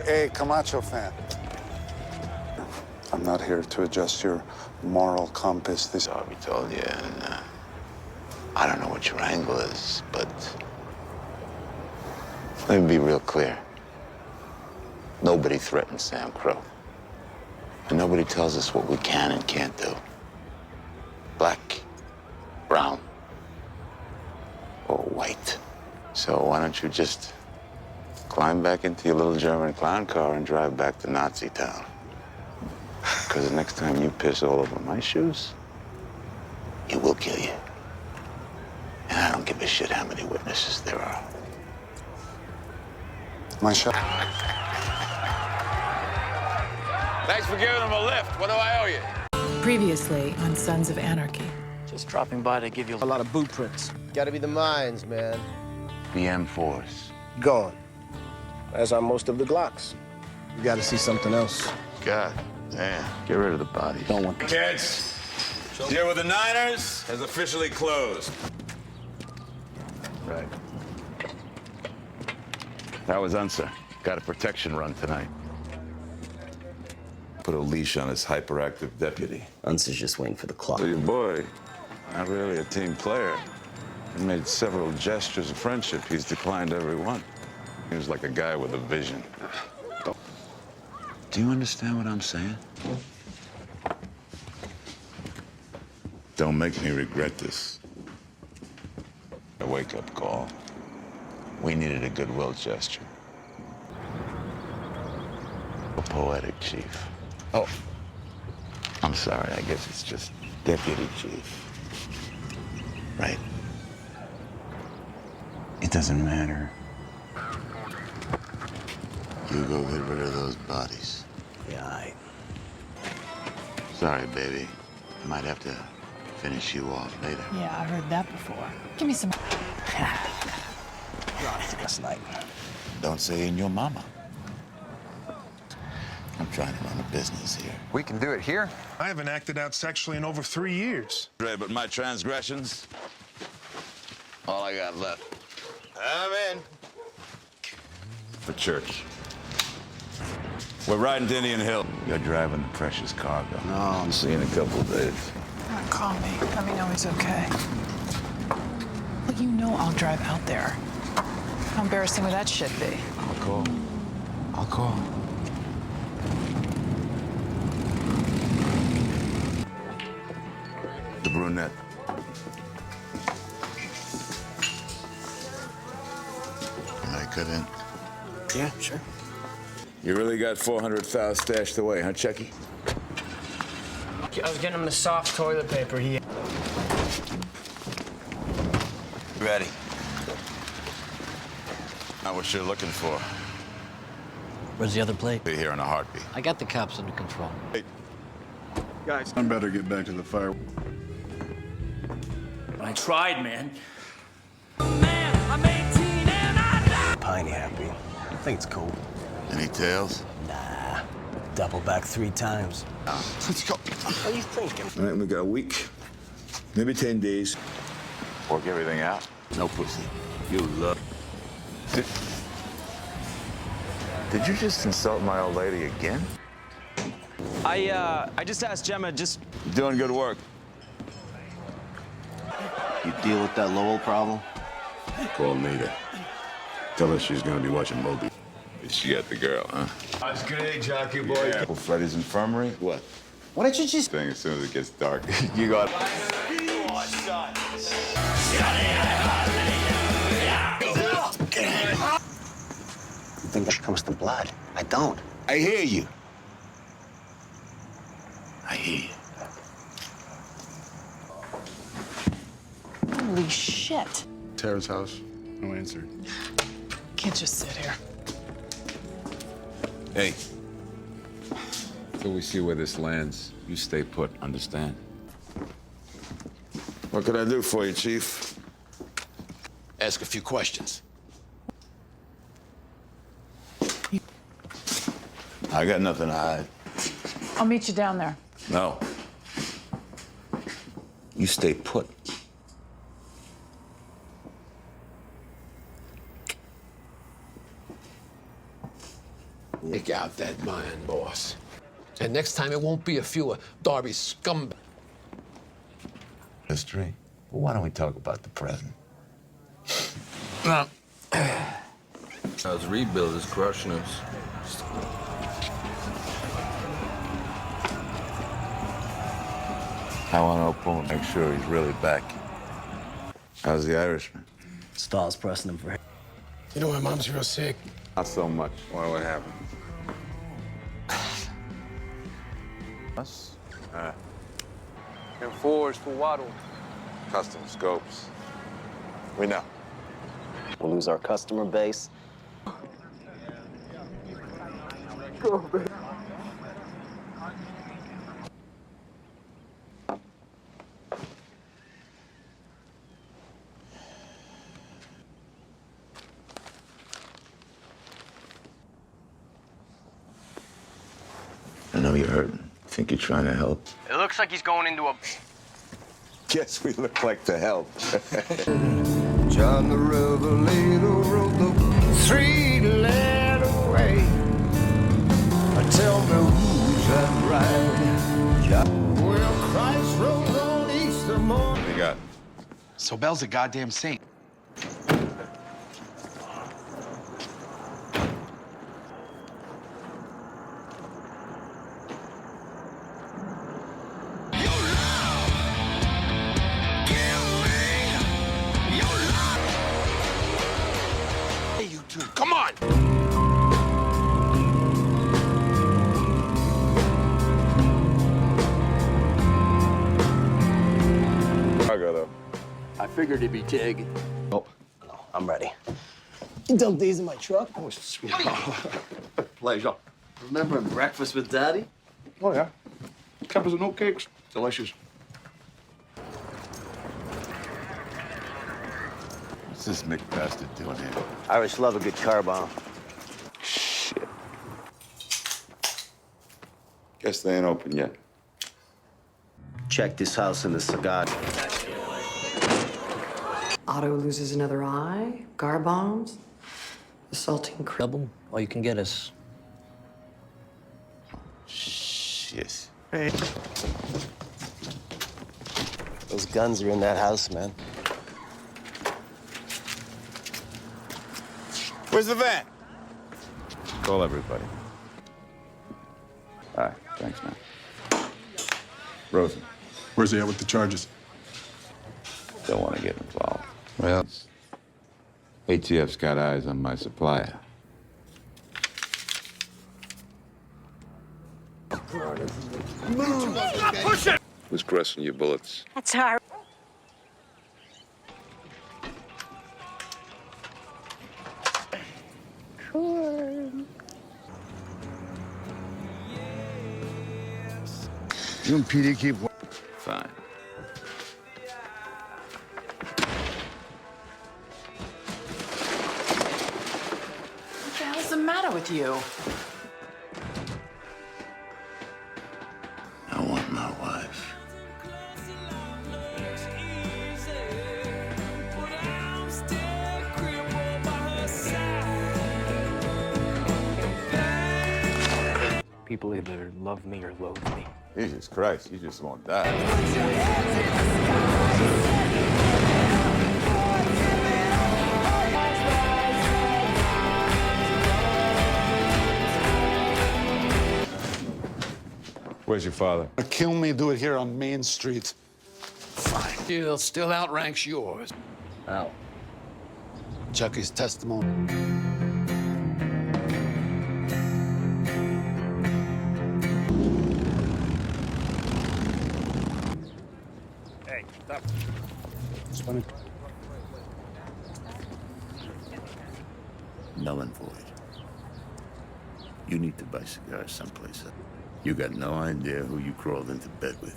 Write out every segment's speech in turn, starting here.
a Camacho fan. I'm not here to adjust your moral compass. This Darby told you, and I don't know what your angle is, but let me be real clear. Nobody threatens Sam Crow. And nobody tells us what we can and can't do. Black, brown, or white. So why don't you just climb back into your little German clown car and drive back to Nazi town? Because the next time you piss all over my shoes, it will kill you. And I don't give a shit how many witnesses there are. my shot. Thanks for giving him a lift. What do I owe you? Previously on Sons of Anarchy. Just dropping by to give you a lot of blueprints. Gotta be the mines, man. The M4s. Gone. As are most of the Glocks. You gotta see something else. God damn. Get rid of the bodies. Don't want Kids, deal with the Niners has officially closed. Right. That was Unser. Got a protection run tonight. Put a leash on his hyperactive deputy. Unser's just waiting for the clock. Well, your boy, not really a team player. He made several gestures of friendship. He's declined every one. He was like a guy with a vision. Do you understand what I'm saying? Don't make me regret this. A wake-up call. We needed a goodwill gesture. A poetic chief. Oh, I'm sorry. I guess it's just deputy chief. Right. It doesn't matter. You go get rid of those bodies. Yeah, I... Sorry, baby. I might have to finish you off later. Yeah, I heard that before. Give me some. last night. Don't say in your mama. I'm trying to run a business here. We can do it here. I haven't acted out sexually in over 3 years. But my transgressions, All I got left. I'm in. for church. We're riding to Indian Hill. You're driving the precious cargo. No, I'm See you in a couple of days. Call me. Let me know he's okay. Well, you know I'll drive out there. How embarrassing would that shit be? I'll call. I'll call. The brunette. Can I cut in? Yeah, sure. You really got 400,000 stashed away, huh, Checky? I was getting him the soft toilet paper. He... Ready. Not what you're looking for. Where's the other plate? Be here in a heartbeat. I got the cops under control. Guys, I better get back to the fire. I tried, man. Piney happy. I think it's cool. Any tails? Nah. Double back 3 times. Let's go. What are you thinking? All right, we got a week, maybe 10 days. Work everything out. No pussy. You love. Did you just insult my old lady again? I just asked Gemma, Doing good work. You deal with that Lowell problem? Call Nita. Tell her she's gonna be watching Moby. She got the girl, huh? That's good, jockey boy. Yeah. Freddy's infirmary? What? Why don't you just... Thing as soon as it gets dark. You got it. You think that comes to blood? I don't. I hear you. I hear you. Holy shit. Tara's house. No answer. Can't just sit here. Hey. Till we see where this lands, you stay put, understand? What could I do for you, Chief? Ask a few questions. I got nothing to hide. I'll meet you down there. No. You stay put. Take out that man, boss. And next time it won't be a few of Darby's scumbags. History? Well, why don't we talk about the present? How's rebuild is crushing us. I want to pull him, make sure he's really back. How's the Irishman? Star's pressing him for him. You know, my mom's real sick. Not so much. Why, what happened? Us? Enforced for Waddle. Custom scopes. We know. We'll lose our customer base. I know you're hurting. Think you're trying to help? It looks like he's going into a... Guess we look like the help. John the Revelator wrote the three-letter way. Tell me who's that right? Well, Christ rose on Easter morning. What you got? So Bell's a goddamn saint. Hey, you two, come on! Cargo, though. I figured he'd be tagging. No, I'm ready. You dump these in my truck? Oh, sweet. Pleasure. Remembering breakfast with Daddy? Oh, yeah. Peppers and oatcakes. Delicious. What's this Mick bastard doing here? Irish love a good car bomb. Shit. Guess they ain't open yet. Check this house in the cigar. Otto loses another eye, gar bombs, assaulting Double, all you can get is. Shit. Hey. Those guns are in that house, man. Where's the van? Call everybody. All right, thanks, man. Rosen. Where's he at with the charges? Don't want to get involved. Well, ATF's got eyes on my supplier. Push it! Who's pressing your bullets? That's hard. You and PD keep... Fine. What the hell's the matter with you? I want my wife. People either love me or loathe me. Jesus Christ, you just won't die. Where's your father? Kill me, do it here on Main Street. Fine. Still outranks yours. Ow. Chucky's testimony. Hey, stop. It's funny. Null and void. You need to buy cigars someplace else. You got no idea who you crawled into bed with.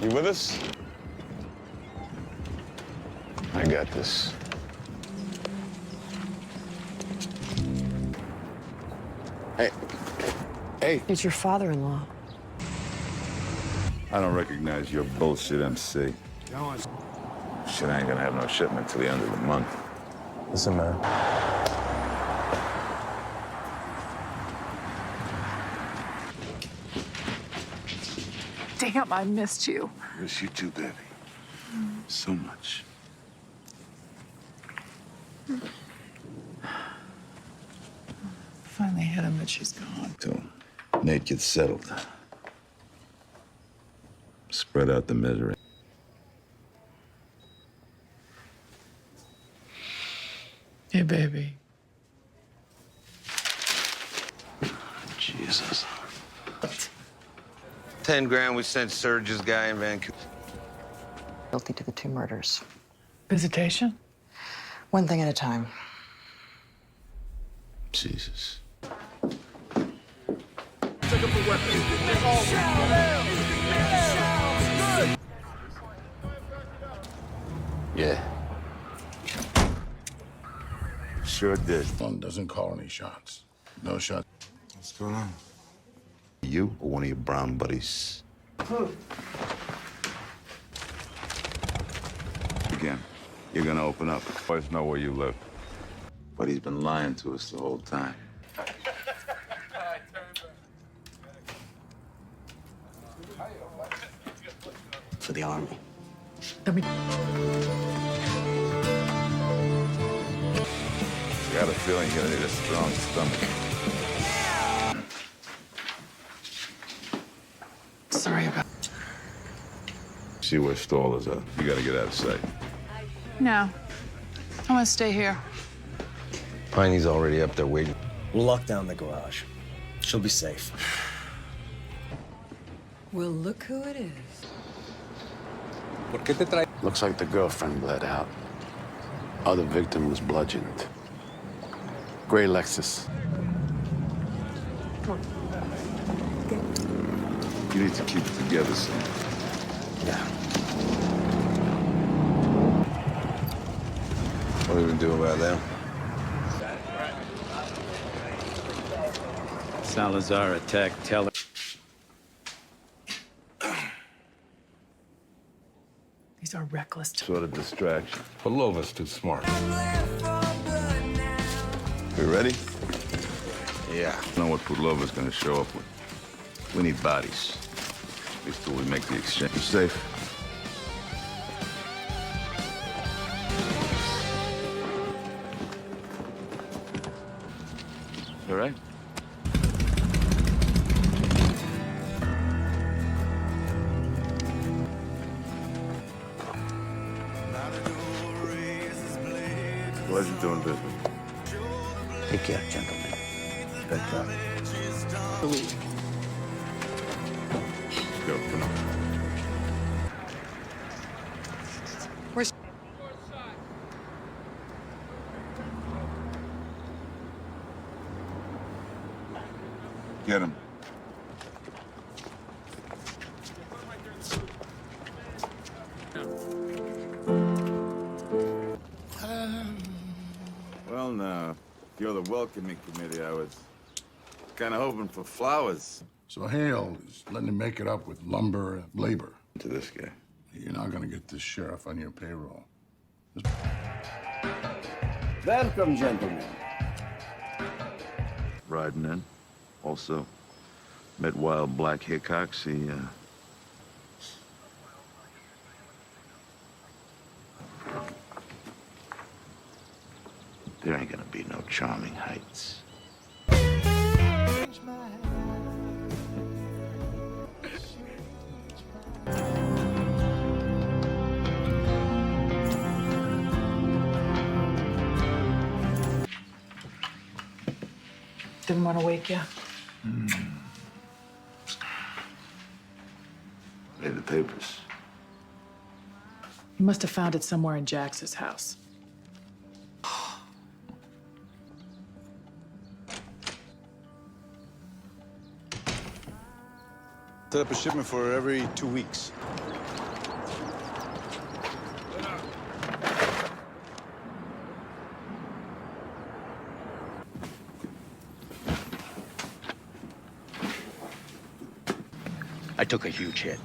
You with us? got this. Hey. Hey. It's your father-in-law. I don't recognize your bullshit, MC. Shit, I ain't gonna have no shipment till the end of the month. Listen, man. Damn, I missed you. Miss you too, baby. So much. Finally hit him that she's gone. Till Nate gets settled. Spread out the misery. Hey, baby. Jesus. 10 grand we sent Serge's guy in Vancouver. Guilty to the 2 murders. Visitation? One thing at a time. Jesus. Yeah. Sure did. One doesn't call any shots. No shot. What's going on? You or one of your brown buddies? Again, you're gonna open up. Boys know where you live. But he's been lying to us the whole time. For the Army. Let me... I got a feeling you're gonna need a strong stomach. Sorry about... See where Stall is at. You gotta get out of sight. No. I want to stay here. Piney's already up there waiting. We'll lock down the garage. She'll be safe. Well, look who it is. Looks like the girlfriend bled out. Other victim was bludgeoned. Gray Lexus. You need to keep it together, son. Yeah. What do we do about them? Salazar attacked Teller. These are reckless. Sort of distraction. Palova's too smart. We ready? Yeah. I know what Pudlova's gonna show up with. We need bodies. At least till we make the exchange. You safe? All right? Pleasure doing business. Take care, gentlemen. Thank God. Go, come on. Where's... Get him. Well, now, if you're the welcoming committee, I was kind of hoping for flowers. So Hale is letting him make it up with lumber and labor. To this guy. You're not gonna get this sheriff on your payroll. Welcome, gentlemen. Riding in. Also, met Wild Black Hickox. There ain't gonna be no charming heights. Didn't want to wake you. Read the papers. You must have found it somewhere in Jax's house. Set up a shipment for every 2 weeks. took a huge hit.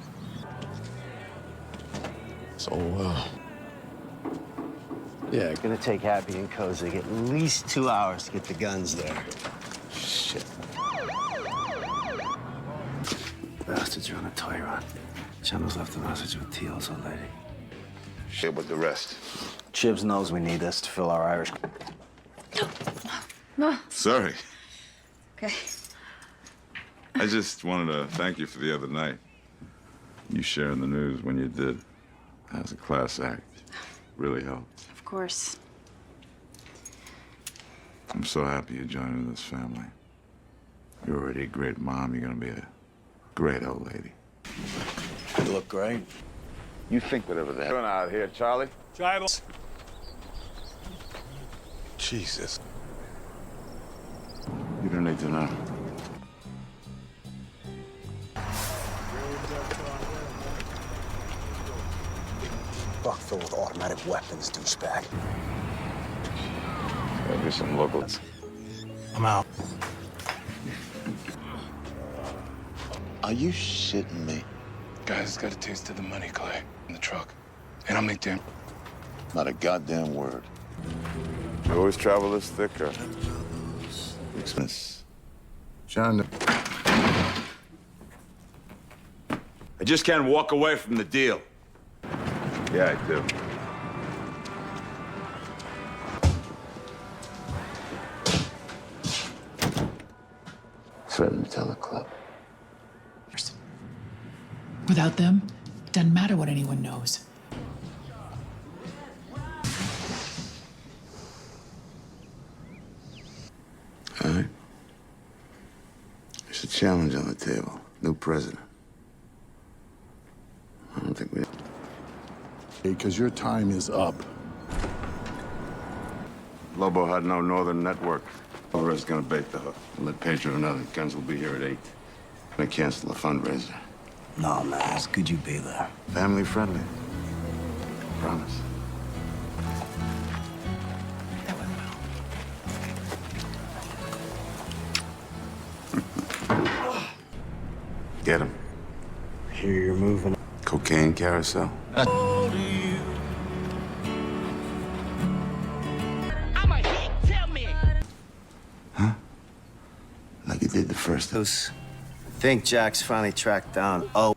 So, Yeah, gonna take Happy and Kozik at least 2 hours to get the guns there. shit. Bastards are on a toy run. Channel's left a message with Teal's old lady. Shit with the rest. Chibs knows we need this to fill our Irish. No. Sorry. Okay. I just wanted to thank you for the other night. You sharing the news when you did. That was a class act. Really helped. Of course. I'm so happy you're joining this family. You're already a great mom. You're gonna be a great old lady. You look great. You think whatever the hell doing out here, Charlie? Tribals. Jesus. You don't need to know. Buck filled with automatic weapons, douchebag. Gotta be some locals. I'm out. Are you shitting me? Guys, got a taste of the money, Clay, in the truck. And I'll make damn... Not a goddamn word. You always travel this thick, or? John. I just can't walk away from the deal. Yeah, I do. Threatened to tell the club. Without them, it doesn't matter what anyone knows. All right. There's a challenge on the table. New president. I don't think we... Because your time is up. Lobo had no northern network. Alvarez gonna bait the hook. We'll let Pedro know the guns will be here at 8. Gonna cancel the fundraiser. No, man, it's good you be there. Family friendly. Promise. That went well. Get him. Here you're moving. Cocaine carousel. I'm a hit, tell me. Huh? Like you did the first. I think Jack's finally tracked down. Oh.